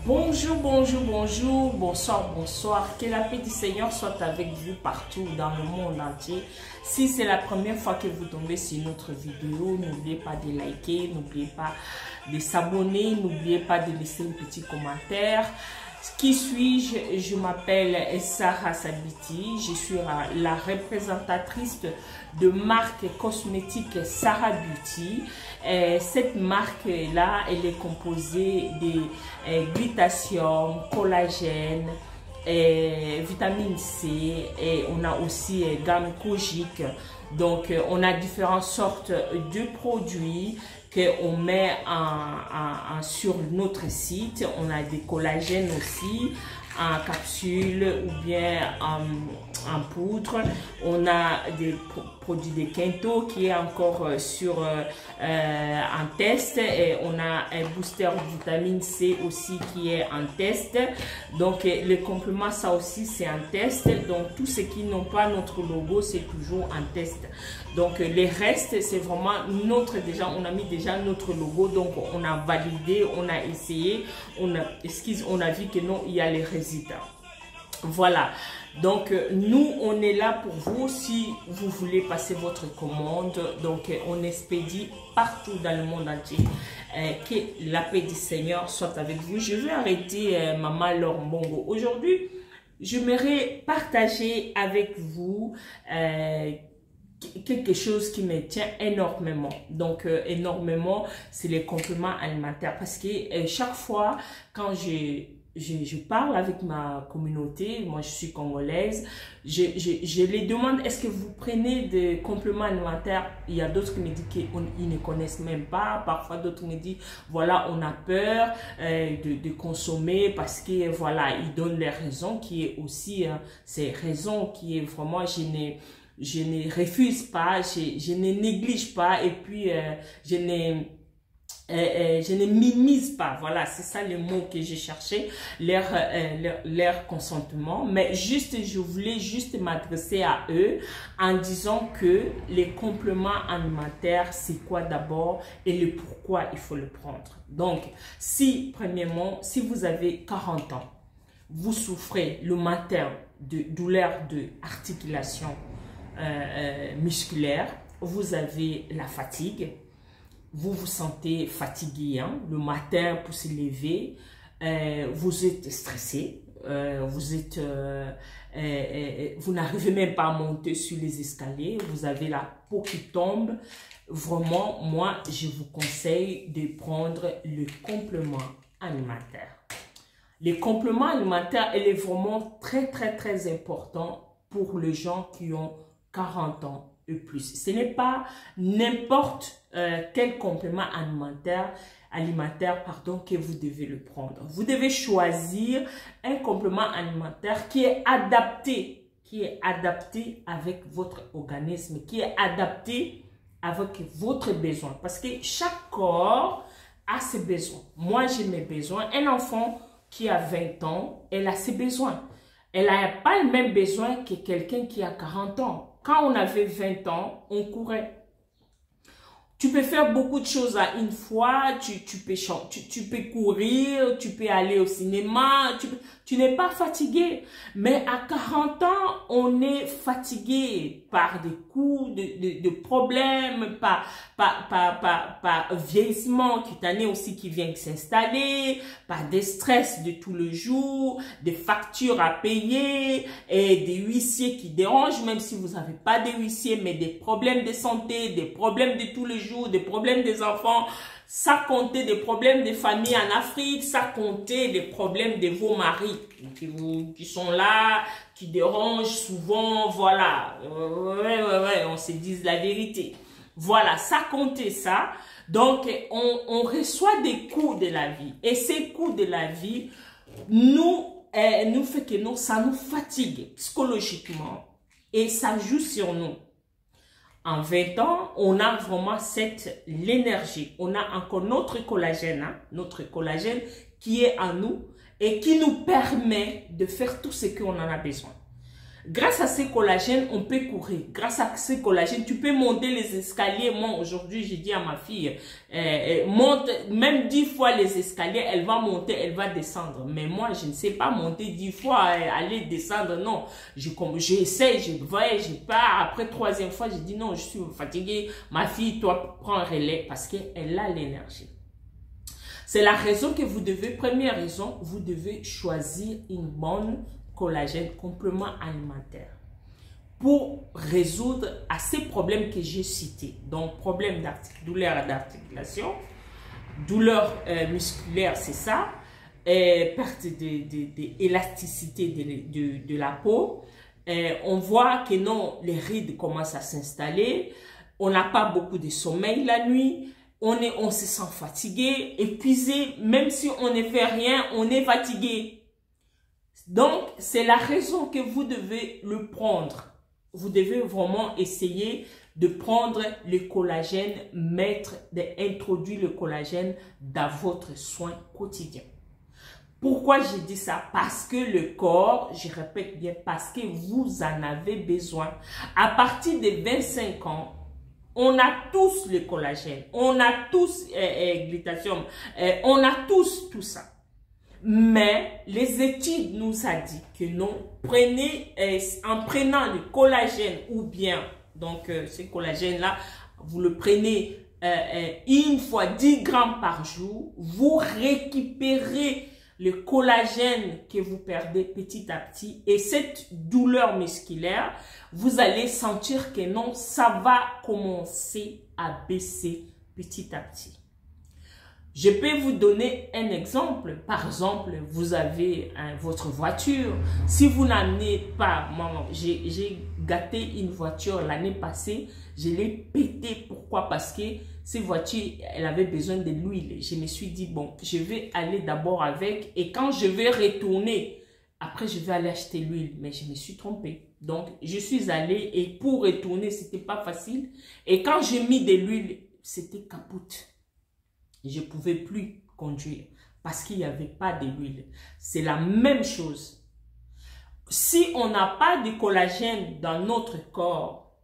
Bonjour, bonjour, bonjour, bonsoir, bonsoir. Que la paix du Seigneur soit avec vous partout dans le monde entier. Si c'est la première fois que vous tombez sur notre vidéo, n'oubliez pas de liker, n'oubliez pas de s'abonner, n'oubliez pas de laisser un petit commentaire. Qui suis-je? Je m'appelle Sarah Sabiti, je suis la représentatrice de marque cosmétique Sarah Beauty. Cette marque-là, elle est composée de glutathium, collagène, vitamine C, et on a aussi gamme kojique. Donc, on a différentes sortes de produits qu'on met sur notre site. On a des collagènes aussi en capsule ou bien en poudre. On a des produits de Kento qui est encore en test, et on a un booster vitamine C aussi qui est en test. Donc les compléments, ça aussi c'est en test. Donc tous ceux qui n'ont pas notre logo, c'est toujours en test. Donc les restes, c'est vraiment on a mis déjà notre logo. Donc on a validé, on a essayé, on a vu que non, il y a les résultats. Voilà, donc nous on est là pour vous si vous voulez passer votre commande. Donc on expédie partout dans le monde entier. Que la paix du Seigneur soit avec vous. Je vais arrêter Maman Laure Mbongo. Aujourd'hui, j'aimerais partager avec vous quelque chose qui me tient énormément. Donc énormément, c'est les compléments alimentaires, parce que chaque fois quand je parle avec ma communauté, moi je suis congolaise, je les demande, est-ce que vous prenez des compléments alimentaires? Il y a d'autres qui me disent qu'ils ne connaissent même pas. Parfois d'autres me disent, voilà, on a peur de consommer parce que voilà, ils donnent les raisons qui est aussi, ces raisons qui est vraiment, je ne refuse pas, je ne néglige pas, et puis je ne minimise pas. Voilà, c'est ça le mot que j'ai cherché, leur consentement. Mais juste, je voulais juste m'adresser à eux en disant que les compléments alimentaires, c'est quoi d'abord et le pourquoi il faut le prendre. Donc, premièrement, si vous avez 40 ans, vous souffrez le matin de douleurs de articulation musculaire, vous avez la fatigue, vous vous sentez fatigué le matin pour se lever, vous êtes stressé, vous n'arrivez même pas à monter sur les escaliers, vous avez la peau qui tombe. Vraiment, moi, je vous conseille de prendre le complément alimentaire. Le complément alimentaire, il est vraiment très, très, très important pour les gens qui ont 40 ans et plus. Ce n'est pas n'importe quel complément alimentaire que vous devez le prendre. Vous devez choisir un complément alimentaire qui est adapté avec votre organisme, qui est adapté avec votre besoin. Parce que chaque corps a ses besoins. Moi, j'ai mes besoins. Un enfant qui a 20 ans, elle a ses besoins. Elle n'a pas le même besoin que quelqu'un qui a 40 ans. Quand on avait 20 ans, on courait. Tu peux faire beaucoup de choses à une fois, tu peux courir, tu peux aller au cinéma, tu n'es pas fatigué. Mais à 40 ans, on est fatigué par des coups, de problèmes, par vieillissement cutané aussi qui vient s'installer, par des stress de tous les jours, des factures à payer, et des huissiers qui dérangent, même si vous n'avez pas de huissiers, mais des problèmes de santé, des problèmes de tous les jours, des problèmes des enfants, ça comptait des problèmes de famille en Afrique, ça comptait des problèmes de vos maris qui sont là, qui dérangent souvent, voilà. Ouais, on se dise la vérité. Voilà, ça comptait ça. Donc, on reçoit des coups de la vie. Et ces coups de la vie nous fait que ça nous fatigue psychologiquement. Et ça joue sur nous. En 20 ans, on a vraiment l'énergie. On a encore notre collagène qui est en nous et qui nous permet de faire tout ce qu'on en a besoin. Grâce à ces collagènes, on peut courir. Grâce à ces collagènes, tu peux monter les escaliers. Moi, aujourd'hui, j'ai dit à ma fille, monte même 10 fois les escaliers, elle va monter, elle va descendre. Mais moi, je ne sais pas monter 10 fois, aller descendre. Non, j'essaie, je vais, je pars. Après, 3e fois, je dis non, je suis fatiguée. Ma fille, toi, prends un relais parce qu'elle a l'énergie. C'est la raison que vous devez, première raison, vous devez choisir une bonne collagène, complément alimentaire, pour résoudre à ces problèmes que j'ai cités. Donc, problème douleur d'articulation, douleur musculaire, c'est ça, perte d'élasticité de la peau. On voit que non, les rides commencent à s'installer, on n'a pas beaucoup de sommeil la nuit, on se sent fatigué, épuisé, même si on ne fait rien, on est fatigué. Donc, c'est la raison que vous devez le prendre. Vous devez vraiment essayer de prendre le collagène, d'introduire le collagène dans votre soin quotidien. Pourquoi j'ai dit ça? Parce que le corps, je répète bien, parce que vous en avez besoin. À partir de 25 ans, on a tous le collagène, on a tous glutathium, on a tous tout ça. Mais les études nous ont dit que non, en prenant le collagène ou bien, donc ce collagène-là, vous le prenez une fois 10 grammes par jour, vous récupérez le collagène que vous perdez petit à petit et cette douleur musculaire, vous allez sentir que non, ça va commencer à baisser petit à petit. Je peux vous donner un exemple. Par exemple, vous avez votre voiture. Si vous n'amenez pas, moi, j'ai gâté une voiture l'année passée. Je l'ai pété. Pourquoi? Parce que cette voiture, elle avait besoin de l'huile. Je me suis dit, bon, je vais aller d'abord avec. Et quand je vais retourner, après, je vais aller acheter l'huile. Mais je me suis trompée. Donc, je suis allée et pour retourner, c'était pas facile. Et quand j'ai mis de l'huile, c'était capote. Je ne pouvais plus conduire parce qu'il n'y avait pas de l'huile. C'est la même chose. Si on n'a pas de collagène dans notre corps,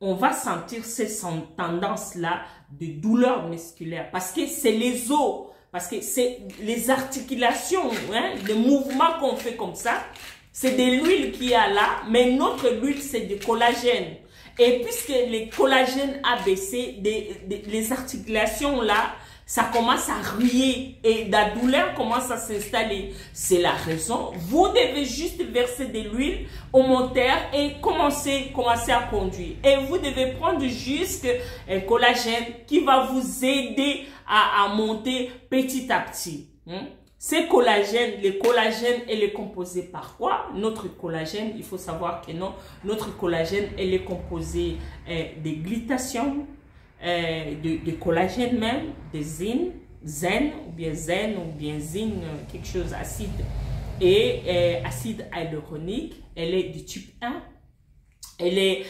on va sentir ces tendances-là de douleur musculaire parce que c'est les os, parce que c'est les articulations, hein, les mouvements qu'on fait comme ça, c'est de l'huile qu'il y a là, mais notre huile, c'est du collagène. Et puisque le collagène a baissé, les articulations là, ça commence à ruiller et la douleur commence à s'installer. C'est la raison. Vous devez juste verser de l'huile au moteur et commencer à conduire. Et vous devez prendre juste un collagène qui va vous aider à monter petit à petit. Ces collagènes, le collagène, elle est composé par quoi? Notre collagène, il faut savoir que non, notre collagène, elle est composée de glutathion, de collagène même, de zinc, ou bien zinc, quelque chose acide, et acide hyaluronique. Elle est du type 1. Elle est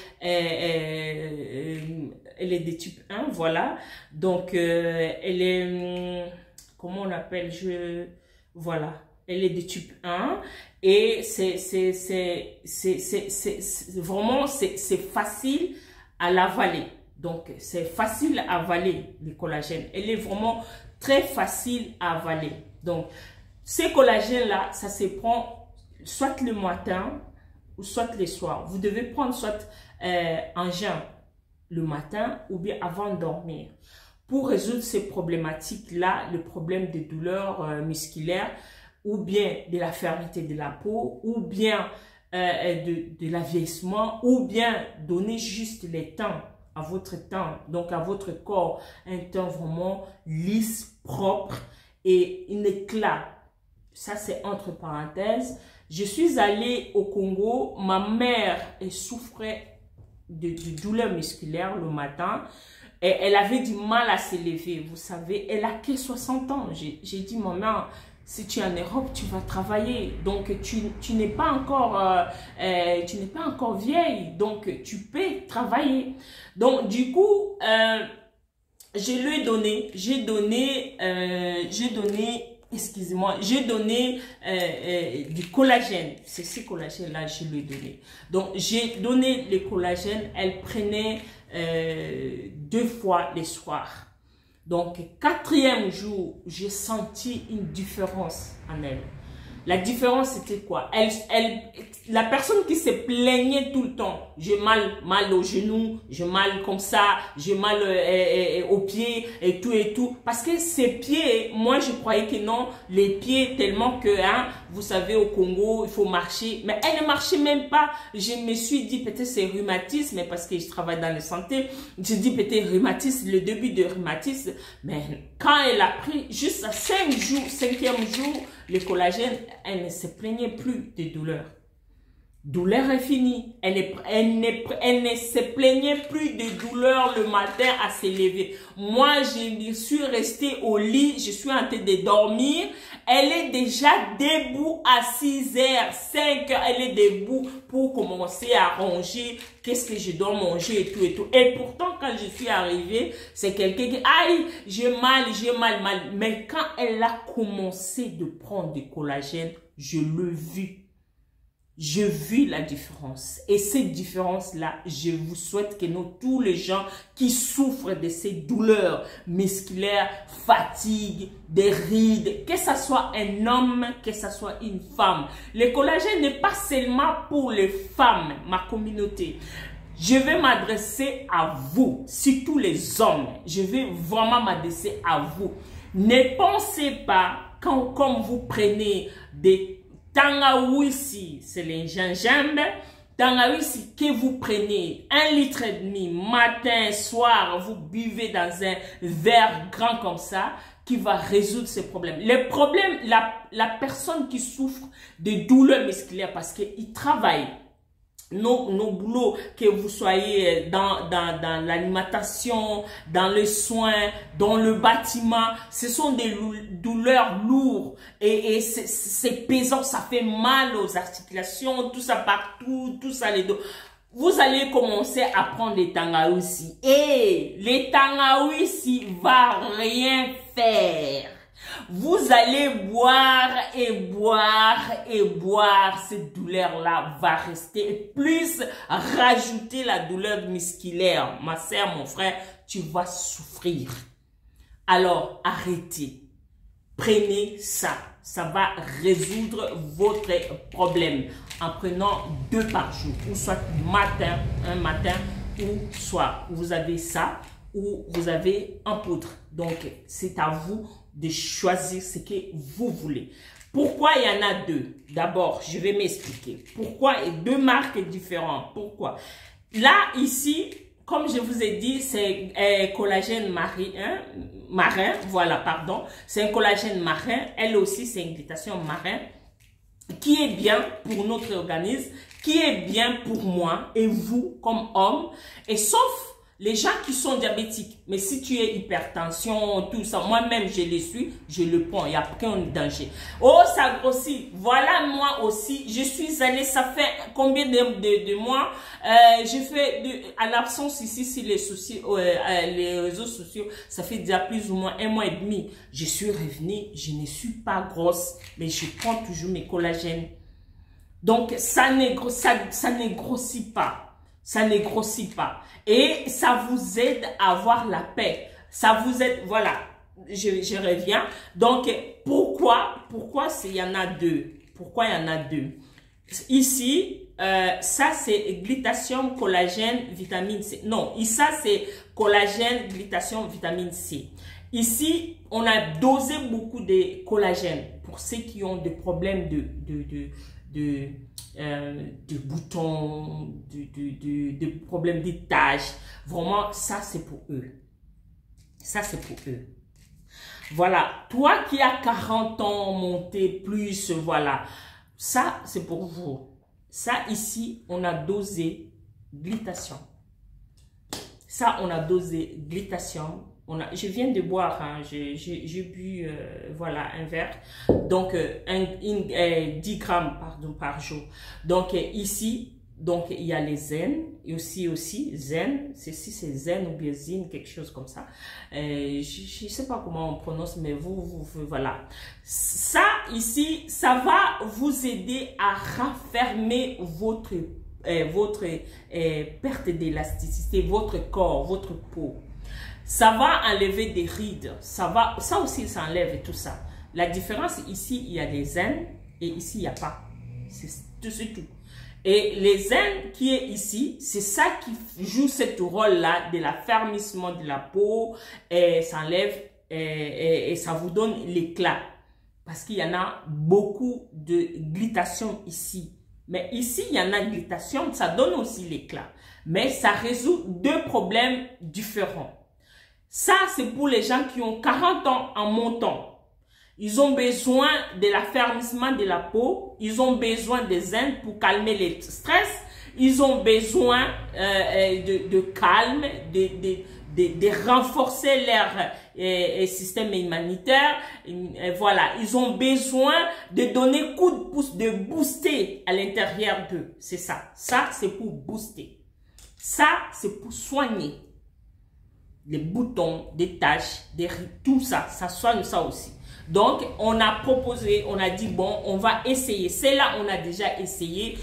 de type 1, voilà. Donc, elle est, comment on l'appelle, voilà. Elle est de type 1 et vraiment, c'est facile à l'avaler. Donc, c'est facile à avaler, le collagène. Elle est vraiment très facile à avaler. Donc, ces collagènes-là, ça se prend soit le matin ou soit le soir. Vous devez prendre soit en jeûne le matin ou bien avant de dormir. Pour résoudre ces problématiques-là, le problème de douleurs musculaires ou bien de la fermeté de la peau ou bien de l'avieillissement ou bien donner juste les temps à votre temps, donc à votre corps, un temps vraiment lisse, propre et un éclat. Ça, c'est entre parenthèses. Je suis allée au Congo. Ma mère, elle souffrait de douleurs musculaires le matin. Et elle avait du mal à se lever. Vous savez, elle a que 60 ans. J'ai dit, maman, si tu es en Europe, tu vas travailler. Donc, tu n'es pas encore vieille. Donc, tu peux travailler. Donc, du coup, je lui ai donné, j'ai donné excusez-moi, j'ai donné du collagène. C'est ce collagène-là, je lui ai donné. Donc, j'ai donné le collagène. Elle prenait 2 fois les soirs. Donc, 4e jour, j'ai senti une différence en elle. La différence, c'était quoi? La personne qui se plaignait tout le temps, j'ai mal au genou, j'ai mal comme ça, j'ai mal aux pieds et tout. Parce que ces pieds, moi, je croyais que non, les pieds tellement que, hein, vous savez, au Congo, il faut marcher. Mais elle ne marchait même pas. Je me suis dit, peut-être c'est rhumatisme, parce que je travaille dans la santé. J'ai dit, peut-être rhumatisme, le début de rhumatisme. Mais quand elle a pris juste à 5 jours, 5e jour, le collagène, elle ne se plaignait plus de douleur. Douleur est finie. Elle ne se plaignait plus de douleur le matin à se lever. Moi, je suis restée au lit, je suis en train de dormir. Elle est déjà debout à 6h, 5h, elle est debout pour commencer à ranger. Qu'est-ce que je dois manger et tout. Et pourtant, quand je suis arrivée, c'est quelqu'un qui, aïe, j'ai mal. Mais quand elle a commencé de prendre du collagène, je l'ai vu. Je vis la différence. Et cette différence-là, je vous souhaite que nous, tous les gens qui souffrent de ces douleurs musculaires, fatigue, des rides, que ce soit un homme, que ce soit une femme. Le collagène n'est pas seulement pour les femmes, ma communauté. Je vais m'adresser à vous, surtout les hommes. Je vais vraiment m'adresser à vous. Ne pensez pas, comme vous prenez des Tangawizi, c'est le gingembre. Tangawizi que vous prenez 1,5 litre matin, soir, vous buvez dans un verre grand comme ça, qui va résoudre ces problèmes. Les problèmes, la personne qui souffre de douleurs musculaires parce qu'il travaille. Nos boulots, que vous soyez dans l'alimentation, dans les soins, dans le bâtiment, ce sont des douleurs lourdes et c'est pesant, ça fait mal aux articulations, tout ça partout, tout ça les dos. Vous allez commencer à prendre les tangawizi et les tangawizi va rien faire. Vous allez boire et boire et boire. Cette douleur-là va rester. Plus rajouter la douleur musculaire. Ma soeur, mon frère, tu vas souffrir. Alors, arrêtez. Prenez ça. Ça va résoudre votre problème. En prenant 2 par jour. Ou soit un matin ou soir. Vous avez ça ou vous avez en poudre. Donc, c'est à vous de choisir ce que vous voulez. Pourquoi il y en a 2? D'abord, je vais m'expliquer. Pourquoi 2 marques différentes? Pourquoi? Là, ici, comme je vous ai dit, c'est collagène marin. Voilà, pardon. C'est un collagène marin. Elle aussi, c'est une glutathione marin qui est bien pour notre organisme, qui est bien pour moi et vous comme homme. Et sauf les gens qui sont diabétiques, mais si tu es hypertension, tout ça, moi-même je le suis, je le prends, il n'y a aucun danger. Oh, ça grossit. Voilà, moi aussi, je suis allée, ça fait combien de mois, je fais, à l'absence ici, si les réseaux sociaux, ça fait déjà plus ou moins 1 mois et demi. Je suis revenue, je ne suis pas grosse, mais je prends toujours mes collagènes. Donc, ça ne grossit pas. Ça ne grossit pas. Et ça vous aide à avoir la paix. Ça vous aide, voilà, je reviens. Donc, pourquoi il y en a 2? Pourquoi il y en a 2? Ici, ça c'est glutathione, collagène, vitamine C. Non, ça c'est collagène, glutathione, vitamine C. Ici, on a dosé beaucoup de collagène pour ceux qui ont des problèmes de boutons, de problèmes de taches. Vraiment, ça c'est pour eux. Ça c'est pour eux. Voilà. Toi qui as 40 ans, monté plus, voilà. Ça c'est pour vous. Ça ici, on a dosé glutathione. Ça, on a dosé glutathione. Je viens de boire, hein, j'ai bu voilà, un verre, donc 10 grammes par jour. Donc ici, Donc, il y a les zen, et aussi zen, ceci c'est zen ou bien zine, quelque chose comme ça. Je ne sais pas comment on prononce, mais voilà. Ça, ici, ça va vous aider à raffermer votre perte d'élasticité, votre corps, votre peau. Ça va enlever des rides, ça aussi, ça enlève tout ça. La différence, ici, il y a des zen, et ici, il n'y a pas. C'est tout. Et les zen qui est ici, c'est ça qui joue ce rôle-là de l'affermissement de la peau, et ça enlève et ça vous donne l'éclat. Parce qu'il y en a beaucoup de glutation ici. Mais ici, il y en a glutation, ça donne aussi l'éclat. Mais ça résout deux problèmes différents. Ça, c'est pour les gens qui ont 40 ans en montant. Ils ont besoin de l'affermissement de la peau. Ils ont besoin des zen pour calmer les stress. Ils ont besoin de calme, de renforcer leur système immunitaire. Voilà, ils ont besoin de donner coup de pouce, de booster à l'intérieur d'eux. C'est ça. Ça, c'est pour booster. Ça, c'est pour soigner les boutons, des taches, des rides, tout ça. Ça soigne ça aussi. Donc, on a proposé, on a dit, bon, on va essayer. C'est là, on a déjà essayé.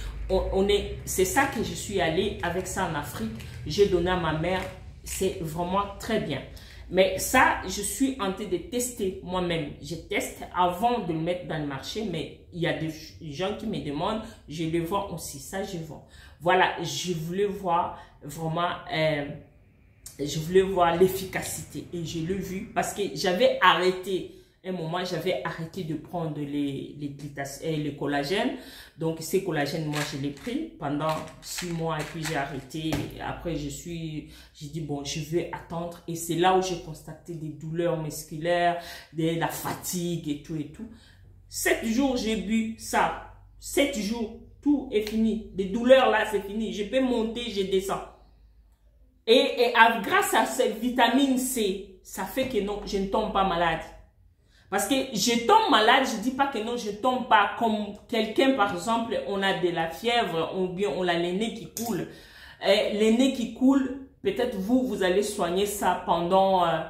C'est ça que je suis allée avec ça en Afrique. J'ai donné à ma mère. C'est vraiment très bien. Mais ça, je suis en train de tester moi-même. Je teste avant de le mettre dans le marché. Mais il y a des gens qui me demandent. Je le vends aussi. Ça, je vends. Voilà, je voulais voir vraiment... je voulais voir l'efficacité. Et je l'ai vu parce que j'avais arrêté... un moment, j'avais arrêté de prendre le collagène. Donc, ces collagènes, moi, je l'ai pris pendant 6 mois et puis j'ai arrêté. Après, j'ai dit, bon, je vais attendre. Et c'est là où j'ai constaté des douleurs musculaires, de la fatigue et tout et tout. 7 jours, j'ai bu ça. 7 jours, tout est fini. Les douleurs, là, c'est fini. Je peux monter, je descends. Et grâce à cette vitamine C, ça fait que non, je ne tombe pas malade. Parce que je tombe malade, je ne dis pas que non, je ne tombe pas comme quelqu'un, par exemple, on a de la fièvre ou bien on a le nez qui coule. Le nez qui coule, peut-être vous allez soigner ça pendant 1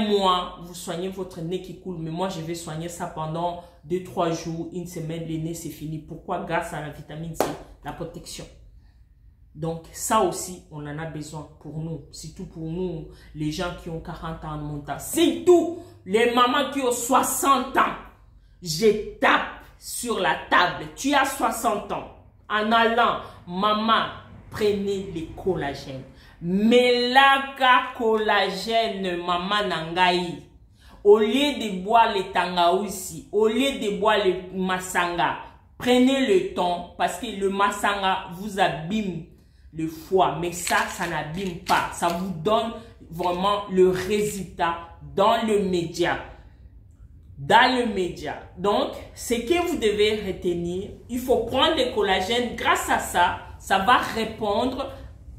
mois. Vous soignez votre nez qui coule, mais moi, je vais soigner ça pendant 2-3 jours, 1 semaine, le nez, c'est fini. Pourquoi? Grâce à la vitamine C, la protection. Donc, ça aussi, on en a besoin pour nous. Surtout pour nous, les gens qui ont 40 ans en montant. Surtout les mamans qui ont 60 ans. Je tape sur la table. Tu as 60 ans. En allant, maman, prenez les collagènes. Melaka collagène, maman nangai. Au lieu de boire les tangaousi, au lieu de boire les masanga, prenez le temps parce que le masanga vous abîme le foie, mais ça n'abîme pas. Ça vous donne vraiment le résultat dans le média. Dans le média. Donc, ce que vous devez retenir, il faut prendre le collagène. Grâce à ça, ça va répondre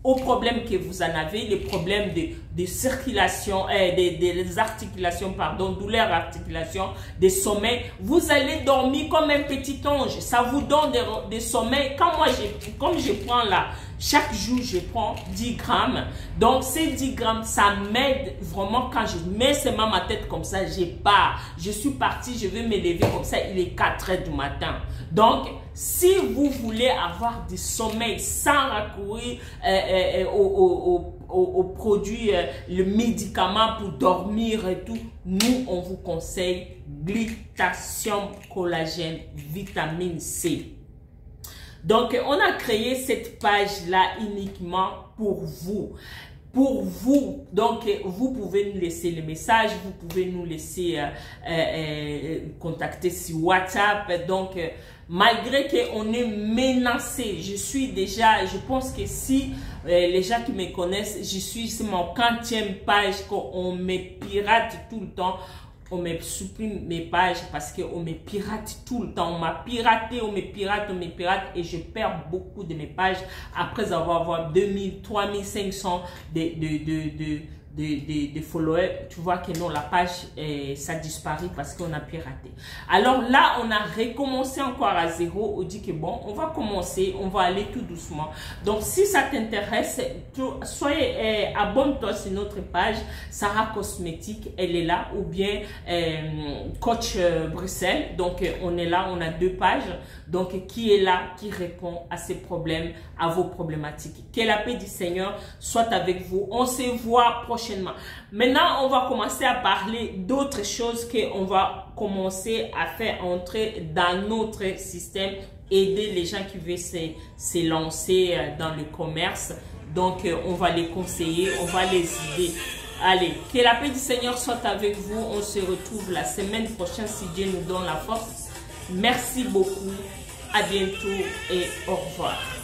aux problèmes que vous en avez, les problèmes de circulation, des articulations, pardon, douleurs articulations, des sommeils. Vous allez dormir comme un petit ange. Ça vous donne des sommeils. Comme je prends là, chaque jour, je prends 10 grammes. Donc, ces 10 grammes, ça m'aide vraiment quand je mets seulement ma tête comme ça, je pars. Je suis partie, je vais me lever comme ça, il est 4 heures du matin. Donc, si vous voulez avoir du sommeil sans recourir aux produits, le médicament pour dormir et tout, nous, on vous conseille glutathion, collagène, vitamine C. Donc, on a créé cette page-là uniquement pour vous. Pour vous, donc vous pouvez nous laisser le message, vous pouvez nous laisser contacter sur WhatsApp. Donc, malgré qu'on est menacé, je pense que si les gens qui me connaissent, c'est mon 40e page qu'on me pirate tout le temps. On me supprime mes pages parce qu'on me pirate tout le temps. On m'a piraté, on me pirate et je perds beaucoup de mes pages après avoir 2000, 3500 de followers, tu vois que non, la page, ça disparaît parce qu'on a piraté. Alors là, on a recommencé encore à zéro. On dit que bon, on va commencer, on va aller tout doucement. Donc, si ça t'intéresse, soyez abonne-toi sur notre page, Sarah Cosmétique, elle est là, ou bien Coach Bruxelles. Donc, on est là, on a 2 pages. Donc, qui est là, qui répond à ces problèmes, à vos problématiques. Que la paix du Seigneur soit avec vous. On se voit prochainement. Maintenant, on va commencer à parler d'autres choses qu'on va commencer à faire entrer dans notre système, aider les gens qui veulent se lancer dans le commerce. Donc, on va les conseiller, on va les aider. Allez, que la paix du Seigneur soit avec vous. On se retrouve la semaine prochaine si Dieu nous donne la force. Merci beaucoup. À bientôt et au revoir.